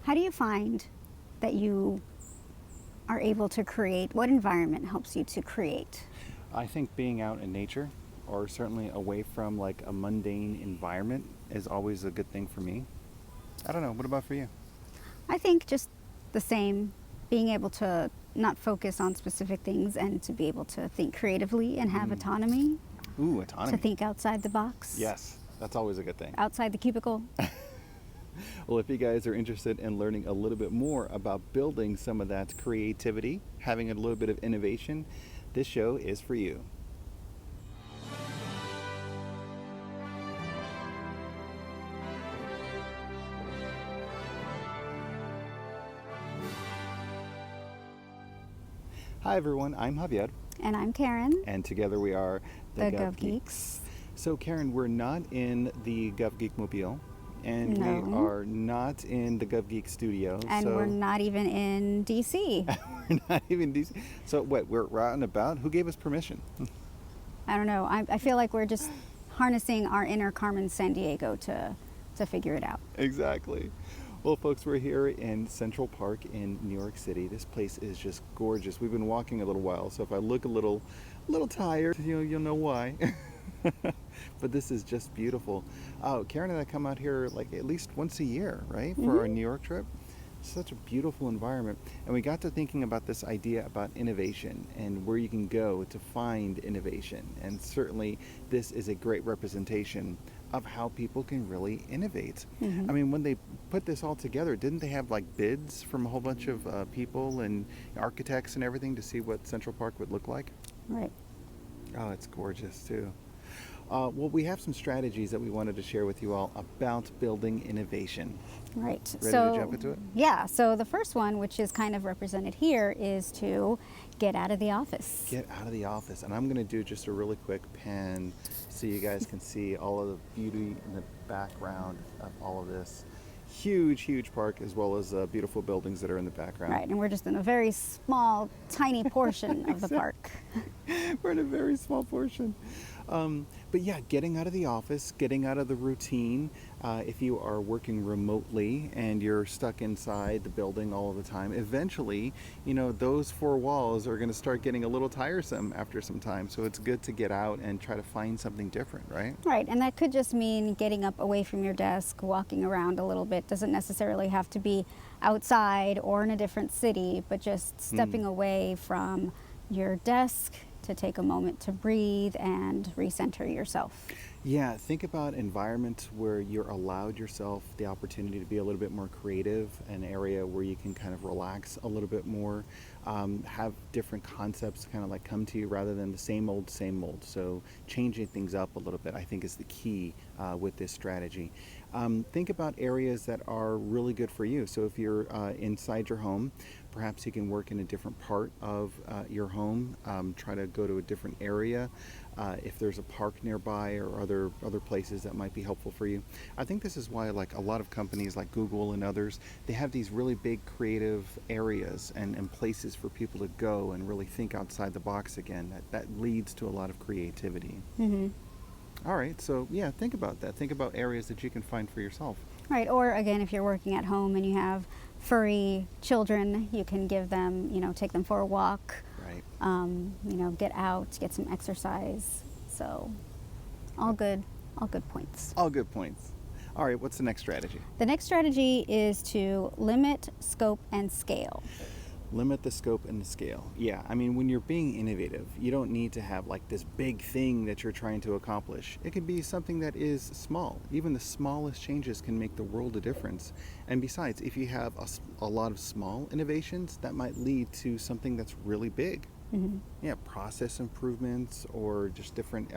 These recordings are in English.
How do you find that you are able to create? What environment helps you to create? I think being out in nature, or certainly away from like a mundane environment, is always a good thing for me. I don't know. What about for you? I think just the same, being able to not focus on specific things and to be able to think creatively and have autonomy, Ooh, autonomy. to think outside the box. Yes, that's always a good thing. Outside the cubicle. Well, if you guys are interested in learning a little bit more about building some of that creativity, having a little bit of innovation, this show is for you. Hi everyone, I'm Javier, And I'm Karen, and together we are the GovGeeks. So Karen, we're not in the GovGeek Mobile, and we No. are not in the GovGeek studio. And so we're not even in DC. we're not even DC. So what, we're out and about? Who gave us permission? I don't know. I feel like we're just harnessing our inner Carmen Sandiego to figure it out. Exactly. Well, folks, we're here in Central Park in New York City. This place is just gorgeous. We've been walking a little while, so if I look a little tired, you'll know why. But this is just beautiful. Karen and I come out here like at least once a year, right, for our New York trip. Such a beautiful environment. And we got to thinking about this idea about innovation and where you can go to find innovation. And certainly this is a great representation of how people can really innovate. I mean, when they put this all together, didn't they have like bids from a whole bunch of people and architects and everything to see what Central Park would look like? Right. Oh, it's gorgeous too. Well, we have some strategies that we wanted to share with you all about building innovation. Right. Ready so, to jump into it? Yeah. So the first one, which is kind of represented here, is to get out of the office. Get out of the office. And I'm going to do just a really quick pan so you guys can see all of the beauty in the background of all of this. Huge, huge park, as well as beautiful buildings that are in the background. Right. And we're just in a very small, tiny portion of the park. We're in a very small portion. But yeah, getting out of the office, getting out of the routine. If you are working remotely and you're stuck inside the building all of the time, eventually, those four walls are going to start getting a little tiresome after some time. So it's good to get out and try to find something different, right? Right. And that could just mean getting up away from your desk, walking around a little bit. Doesn't necessarily have to be outside or in a different city, but just stepping away from your desk to take a moment to breathe and recenter yourself. Yeah, think about environments where you're allowed yourself the opportunity to be a little bit more creative, an area where you can kind of relax a little bit more, have different concepts kind of like come to you rather than the same old, same old. So changing things up a little bit, I think, is the key with this strategy. Think about areas that are really good for you. So if you're inside your home, perhaps you can work in a different part of your home, try to go to a different area. If there's a park nearby or other places that might be helpful for you. I think this is why like a lot of companies like Google and others, they have these really big creative areas and places for people to go and really think outside the box again. That leads to a lot of creativity. All right, so yeah, think about that. Think about areas that you can find for yourself. Right. Or again, if you're working at home and you have furry children, you can give them, take them for a walk. Right. Get out, get some exercise. So all good points. All good points. All right, what's the next strategy? The next strategy is to limit scope and scale. Limit the scope and the scale. Yeah, I mean, when you're being innovative, you don't need to have like this big thing that you're trying to accomplish. It can be something that is small. Even the smallest changes can make the world a difference. And besides, if you have a lot of small innovations, that might lead to something that's really big. Yeah, process improvements or just different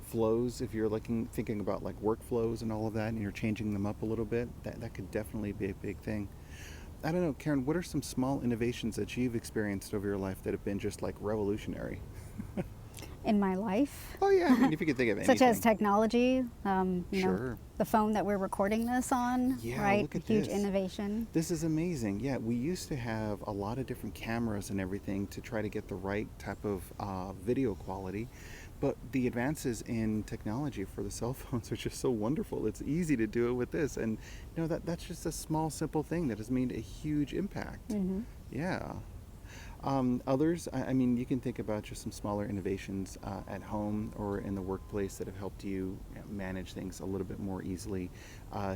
flows. If you're thinking about like workflows and all of that, and you're changing them up a little bit, that could definitely be a big thing. I don't know, Karen, what are some small innovations that you've experienced over your life that have been just like revolutionary? In my life? Oh yeah, I mean, if you could think of anything. Such as technology, Sure. The phone that we're recording this on, Yeah, right? look at Huge this. innovation. This is amazing. Yeah, we used to have a lot of different cameras and everything to try to get the right type of video quality. But the advances in technology for the cell phones are just so wonderful. It's easy to do it with this, and that's just a small, simple thing that has made a huge impact. Yeah. Others, I mean, you can think about just some smaller innovations at home or in the workplace that have helped you manage things a little bit more easily,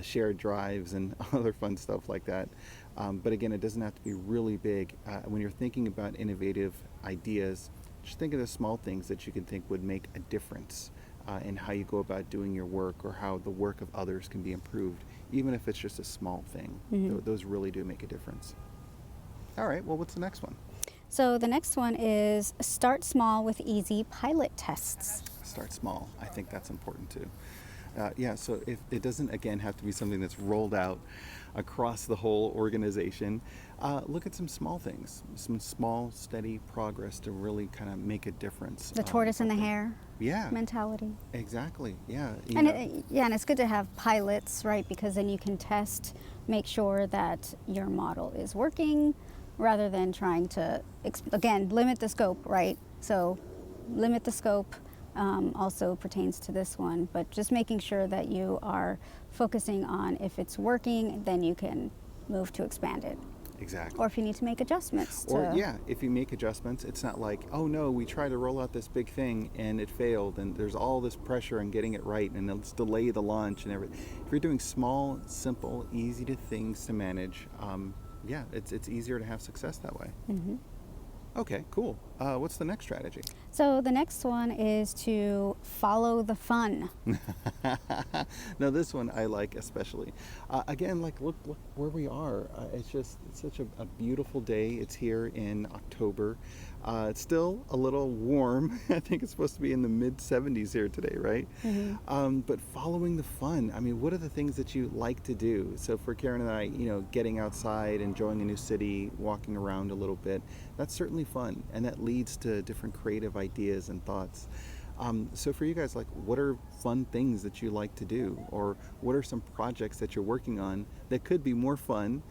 shared drives and other fun stuff like that. But again, it doesn't have to be really big. When you're thinking about innovative ideas, just think of the small things that you can think would make a difference in how you go about doing your work or how the work of others can be improved, even if it's just a small thing. Those really do make a difference. All right, well, what's the next one? So the next one is start small with easy pilot tests. Start small. I think that's important too. Yeah, so if it doesn't, again, have to be something that's rolled out across the whole organization, look at some small things, some small, steady progress to really kind of make a difference. The tortoise and the hare Yeah. mentality. Exactly, yeah. And and it's good to have pilots, right? Because then you can test, make sure that your model is working, rather than trying to, again, limit the scope, right? So limit the scope also pertains to this one, but just making sure that you are focusing on if it's working, then you can move to expand it. Exactly. Or if you need to make adjustments. Or yeah, if you make adjustments, it's not like, oh no, we tried to roll out this big thing and it failed and there's all this pressure on getting it right and let's delay the launch and everything. If you're doing small, simple, easy to things to manage, yeah, it's easier to have success that way. Okay, cool. What's the next strategy? So the next one is to follow the fun. Now this one I like especially. Again, like look where we are. It's such a beautiful day. It's here in October. It's still a little warm. I think it's supposed to be in the mid 70s here today, right? But following the fun. I mean, what are the things that you like to do? So for Karen and I, getting outside, enjoying a new city, walking around a little bit, that's certainly fun, and that leads to different creative ideas and thoughts. So for you guys, like, what are fun things that you like to do, or what are some projects that you're working on that could be more fun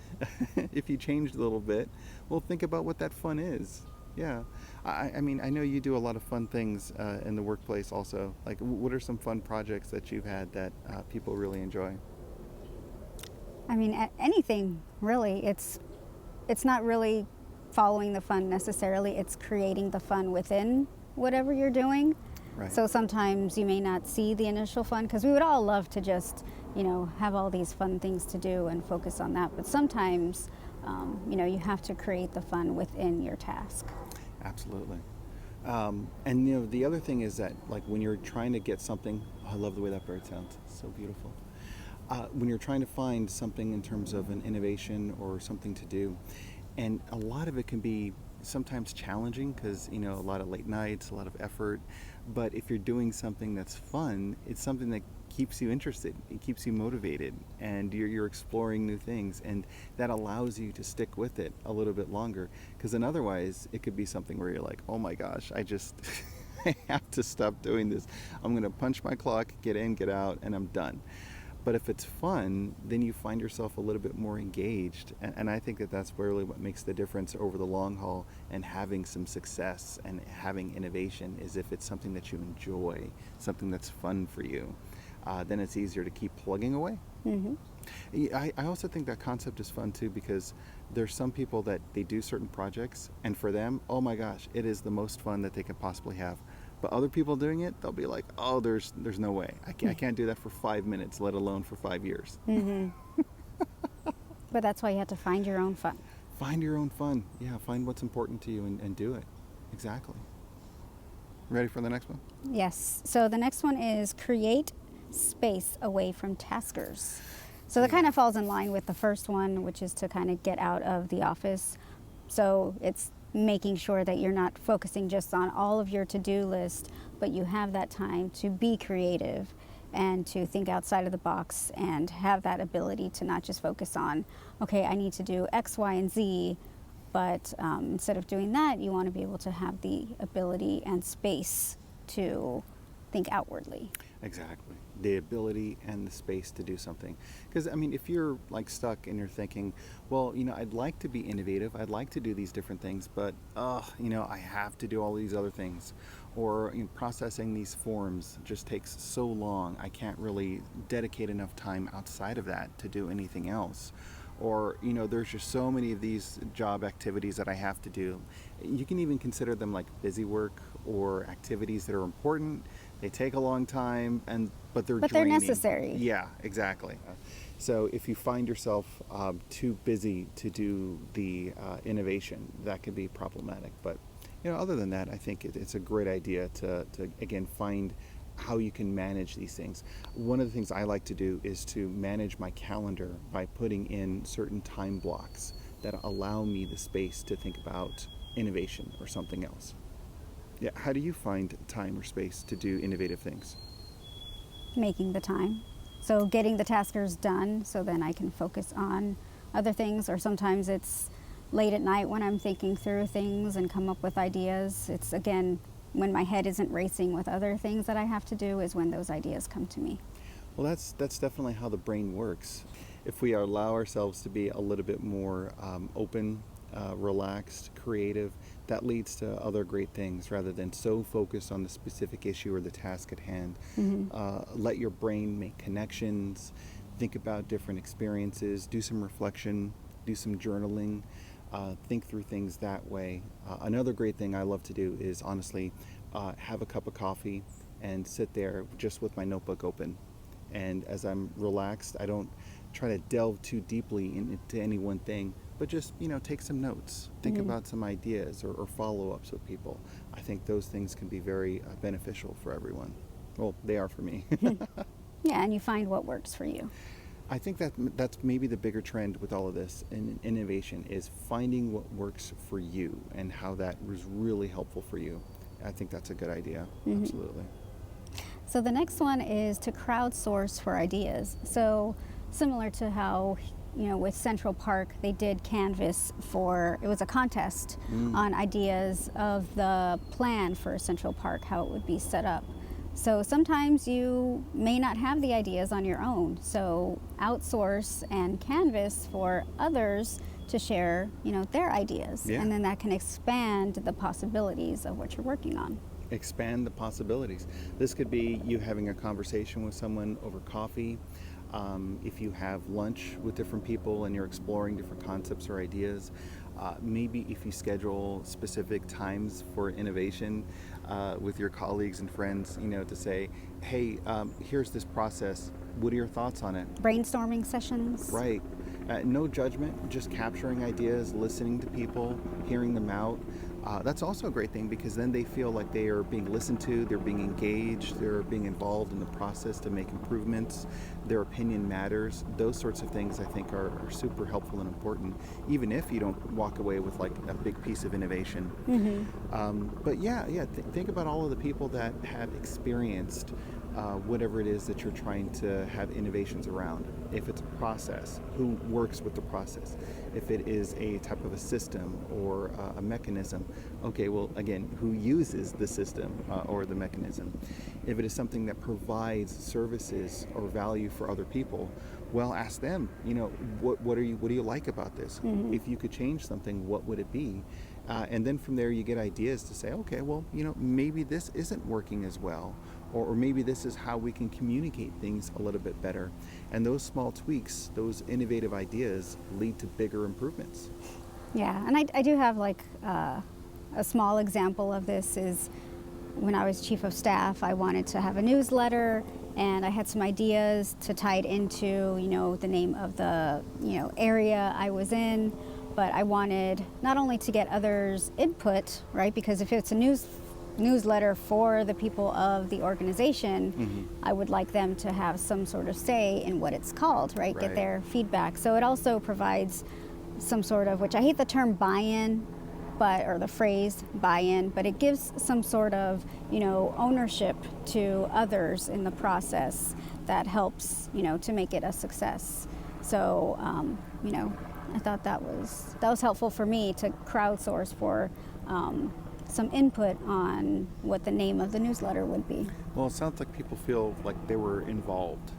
if you changed a little bit? Well, think about what that fun is. Yeah, I mean, I know you do a lot of fun things in the workplace also. Like, what are some fun projects that you've had that people really enjoy? I mean, anything really. It's not really following the fun necessarily. It's creating the fun within whatever you're doing. Right. So sometimes you may not see the initial fun, because we would all love to just, have all these fun things to do and focus on that. But sometimes, you have to create the fun within your task. Absolutely. And the other thing is that, like, when you're trying to get something, I love the way that bird sounds. It's so beautiful. When you're trying to find something in terms of an innovation or something to do, and a lot of it can be sometimes challenging because, a lot of late nights, a lot of effort. But if you're doing something that's fun, it's something that keeps you interested, it keeps you motivated, and you're exploring new things, and that allows you to stick with it a little bit longer, because then otherwise it could be something where you're like, oh my gosh, I just I have to stop doing this. I'm going to punch my clock, get in, get out, and I'm done. But if it's fun, then you find yourself a little bit more engaged. And I think that that's really what makes the difference over the long haul and having some success and having innovation, is if it's something that you enjoy, something that's fun for you. Then it's easier to keep plugging away. I also think that concept is fun too, because there's some people that they do certain projects, and for them, oh my gosh, it is the most fun that they can possibly have. But other people doing it, they'll be like, oh, there's no way. I can't do that for 5 minutes, let alone for 5 years. But that's why you have to find your own fun. Find your own fun. Yeah, find what's important to you and do it. Exactly. Ready for the next one? Yes. So the next one is create space away from taskers. So that kind of falls in line with the first one, which is to kind of get out of the office. So it's making sure that you're not focusing just on all of your to-do list, but you have that time to be creative and to think outside of the box and have that ability to not just focus on, okay, I need to do X, Y, and Z, but instead of doing that, you want to be able to have the ability and space to think outwardly. Exactly. The ability and the space to do something. Because, I mean, if you're like stuck and you're thinking, well, I'd like to be innovative, I'd like to do these different things, but, I have to do all these other things. Or processing these forms just takes so long, I can't really dedicate enough time outside of that to do anything else. Or, there's just so many of these job activities that I have to do. You can even consider them like busy work or activities that are important. They take a long time, but they're But they're draining. necessary. Yeah, exactly. So if you find yourself too busy to do the innovation, that could be problematic. But other than that, I think it's a great idea to again find how you can manage these things. One of the things I like to do is to manage my calendar by putting in certain time blocks that allow me the space to think about innovation or something else. Yeah, how do you find time or space to do innovative things? Making the time. So getting the taskers done so then I can focus on other things, or sometimes it's late at night when I'm thinking through things and come up with ideas. It's again when my head isn't racing with other things that I have to do is when those ideas come to me. Well, that's definitely how the brain works. If we allow ourselves to be a little bit more open, relaxed, creative, that leads to other great things rather than so focused on the specific issue or the task at hand. Let your brain make connections, think about different experiences, do some reflection, do some journaling, think through things that way. Another great thing I love to do is honestly have a cup of coffee and sit there just with my notebook open. And as I'm relaxed, I don't try to delve too deeply into any one thing, but just take some notes, think about some ideas or follow-ups with people. I think those things can be very beneficial for everyone. Well, they are for me. Yeah, and you find what works for you. I think that's maybe the bigger trend with all of this in innovation is finding what works for you and how that was really helpful for you. I think that's a good idea. Absolutely. So the next one is to crowdsource for ideas. So similar to how, with Central Park, they did canvas it was a contest on ideas of the plan for Central Park, how it would be set up. So sometimes you may not have the ideas on your own. So outsource and canvas for others to share, their ideas. Yeah. And then that can expand the possibilities of what you're working on. Expand the possibilities. This could be you having a conversation with someone over coffee. If you have lunch with different people and you're exploring different concepts or ideas, maybe if you schedule specific times for innovation with your colleagues and friends, to say, hey, here's this process. What are your thoughts on it? Brainstorming sessions. Right. No judgment, just capturing ideas, listening to people, hearing them out. That's also a great thing because then they feel like they are being listened to, they're being engaged, they're being involved in the process to make improvements, their opinion matters. Those sorts of things I think are super helpful and important, even if you don't walk away with like a big piece of innovation. But think about all of the people that have experienced whatever it is that you're trying to have innovations around. If it's a process, who works with the process? If it is a type of a system or a mechanism, okay, well, again, who uses the system or the mechanism? If it is something that provides services or value for other people, well, ask them, what do you like about this? If you could change something, what would it be? And then from there you get ideas to say, okay, well, maybe this isn't working as well, or maybe this is how we can communicate things a little bit better. And those small tweaks, those innovative ideas lead to bigger improvements. Yeah, and I do have like a small example of this is when I was chief of staff, I wanted to have a newsletter and I had some ideas to tie it into, the name of the, area I was in. But I wanted not only to get others' input, right? Because if it's a newsletter for the people of the organization, I would like them to have some sort of say in what it's called, right? Get their feedback. So it also provides some sort of, which I hate the term buy-in, or the phrase buy-in, but it gives some sort of, ownership to others in the process that helps, to make it a success. So, I thought that was helpful for me to crowdsource for some input on what the name of the newsletter would be. Well, it sounds like people feel like they were involved.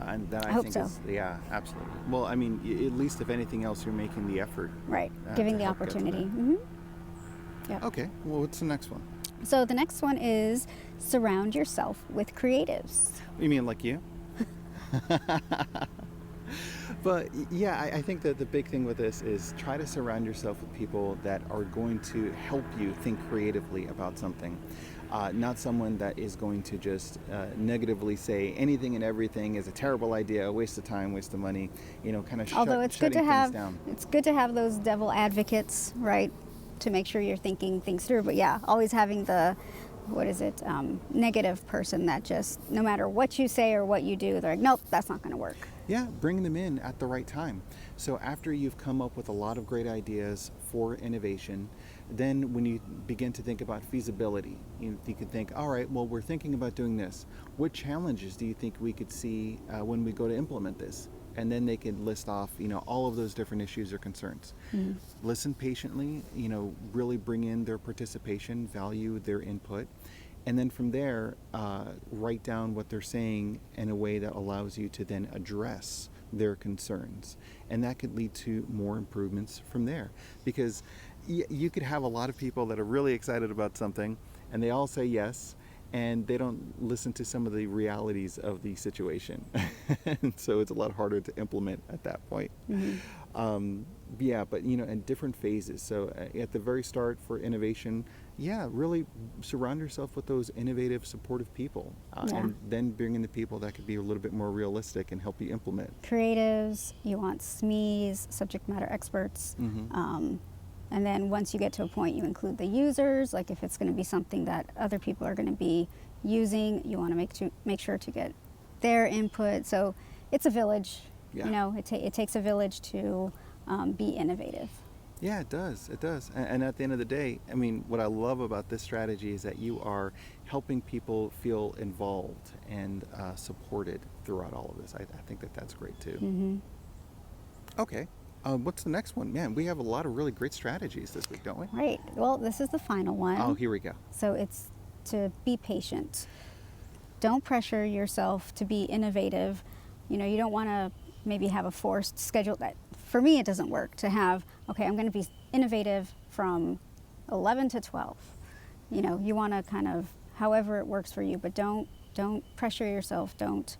And that I I hope think so. is, yeah, absolutely. Well, I mean, at least if anything else, you're making the effort. Right, giving to the help get to opportunity. that. Yeah. Okay, well, what's the next one? So the next one is surround yourself with creatives. You mean like you? But yeah, I think that the big thing with this is try to surround yourself with people that are going to help you think creatively about something. Not someone that is going to just negatively say anything and everything is a terrible idea, a waste of time, waste of money. You know, kind of Although it's good shutting to things have down. it's good to have those devil advocates, right, to make sure you're thinking things through. But yeah, always having the negative person that just no matter what you say or what you do, they're like, nope, that's not going to work. Yeah, bring them in at the right time. So after you've come up with a lot of great ideas for innovation, then when you begin to think about feasibility, you can think, all right, well, we're thinking about doing this. What challenges do you think we could see when we go to implement this? And then they can list off, all of those different issues or concerns. Mm-hmm. Listen patiently, really bring in their participation, value their input. And then from there, write down what they're saying in a way that allows you to then address their concerns. And that could lead to more improvements from there. Because you could have a lot of people that are really excited about something, and they all say yes, and they don't listen to some of the realities of the situation. And so it's a lot harder to implement at that point. Mm-hmm. Yeah, but in different phases. So at the very start for innovation, really surround yourself with those innovative, supportive people, and then bring in the people that could be a little bit more realistic and help you implement. Creatives, you want SMEs, subject matter experts. Mm-hmm. And then once you get to a point, you include the users. Like if it's going to be something that other people are going to be using, you want to make sure to get their input. So it's a village. Yeah. It takes a village to be innovative. Yeah, it does. It does. And at the end of the day, I mean, what I love about this strategy is that you are helping people feel involved and supported throughout all of this. I think that that's great too. Mm-hmm. Okay. What's the next one? Man, we have a lot of really great strategies this week, don't we? Right. Well, this is the final one. Oh, here we go. So it's to be patient. Don't pressure yourself to be innovative. You don't want to maybe have a forced schedule. That for me, it doesn't work to have, okay, I'm going to be innovative from 11 to 12. You want to kind of, however it works for you, but don't pressure yourself. Don't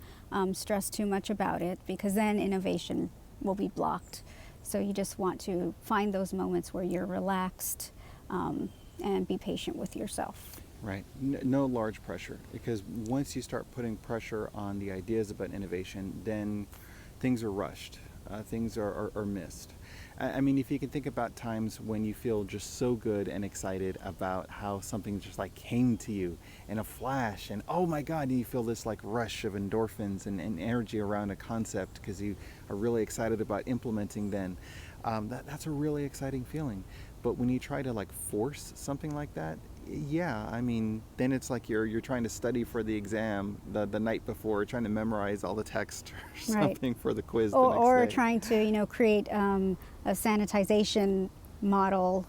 stress too much about it, because then innovation will be blocked. So you just want to find those moments where you're relaxed and be patient with yourself. Right. No large pressure, because once you start putting pressure on the ideas about innovation, then things are rushed. Things are missed. I mean, if you can think about times when you feel just so good and excited about how something just like came to you in a flash, and oh my God, and you feel this like rush of endorphins and energy around a concept because you are really excited about implementing then, that's a really exciting feeling. But when you try to like force something like that, I mean, then it's like you're trying to study for the exam the night before, trying to memorize all the text or something for the quiz the next or day. trying to create a sanitization model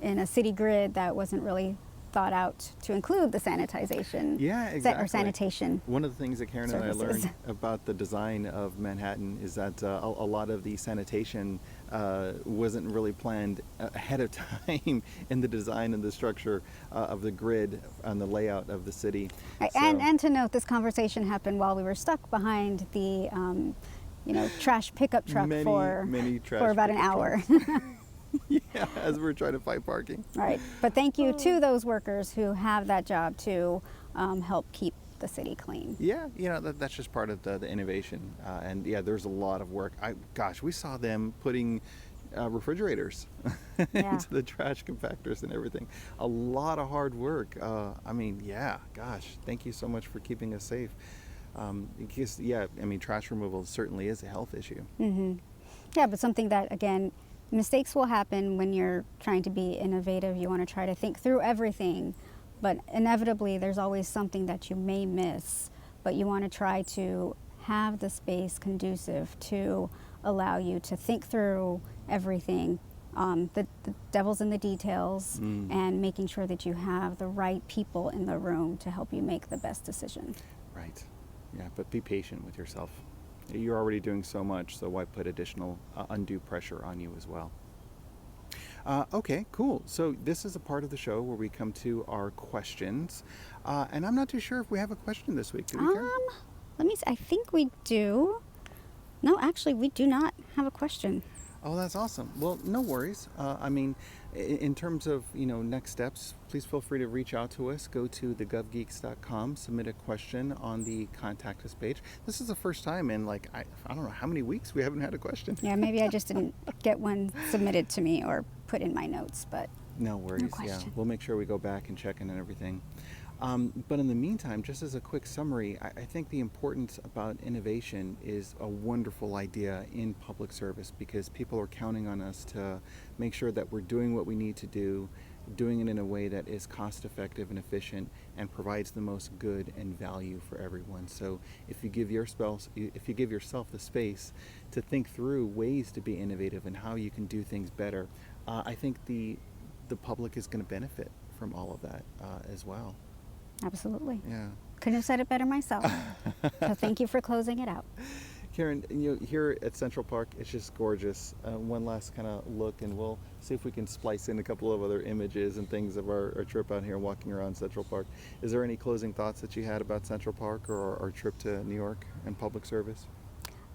in a city grid that wasn't really thought out to include the sanitization. Yeah, exactly. Or sanitation. One of the things that Karen and I services. learned about the design of Manhattan is that a lot of the sanitation wasn't really planned ahead of time in the design and the structure of the grid and the layout of the city. Right. So, And to note, this conversation happened while we were stuck behind the trash pickup truck many trash for about an pickup hour. yeah, as we were trying to find parking. Right. But thank you to those workers who have that job to help keep the city clean. Yeah, that's just part of the innovation. And yeah, there's a lot of work. We saw them putting refrigerators into the trash compactors and everything. A lot of hard work. Thank you so much for keeping us safe. Because, trash removal certainly is a health issue. Mm-hmm. Yeah, but something that, again, mistakes will happen when you're trying to be innovative. You want to try to think through everything, but inevitably there's always something that you may miss. But you want to try to have the space conducive to allow you to think through everything The devil's in the details, and making sure that you have the right people in the room to help you make the best decision. Right. Yeah, but be patient with yourself. You're already doing so much, so why put additional undue pressure on you as well? Okay, cool. So this is a part of the show where we come to our questions, and I'm not too sure if we have a question this week. Do we, Karen? Let me see. I think we do. No, actually, we do not have a question. Oh, that's awesome. Well, no worries. I mean, in terms of, next steps, please feel free to reach out to us. Go to thegovgeeks.com, submit a question on the contact us page. This is the first time in I don't know how many weeks we haven't had a question. Yeah, maybe I just didn't get one submitted to me or put in my notes, but No worries. no Yeah, question. we'll make sure we go back and check in and everything. But in the meantime, just as a quick summary, I think the importance about innovation is a wonderful idea in public service because people are counting on us to make sure that we're doing what we need to do, doing it in a way that is cost effective and efficient and provides the most good and value for everyone. So if you give yourself the space to think through ways to be innovative and how you can do things better, I think the public is going to benefit from all of that as well. Absolutely. Yeah. Couldn't have said it better myself. So thank you for closing it out. Karen, here at Central Park, it's just gorgeous. One last kind of look, and we'll see if we can splice in a couple of other images and things of our trip out here walking around Central Park. Is there any closing thoughts that you had about Central Park or our trip to New York and public service?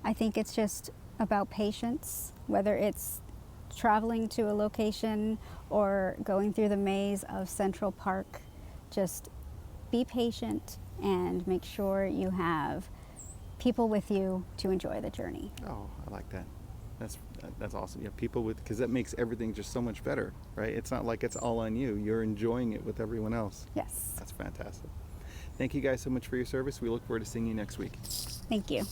I think it's just about patience, whether it's traveling to a location or going through the maze of Central Park. Just be patient and make sure you have people with you to enjoy the journey. Oh, I like that. That's awesome. Yeah, people because that makes everything just so much better, right? It's not like it's all on you. You're enjoying it with everyone else. Yes. That's fantastic. Thank you guys so much for your service. We look forward to seeing you next week. Thank you.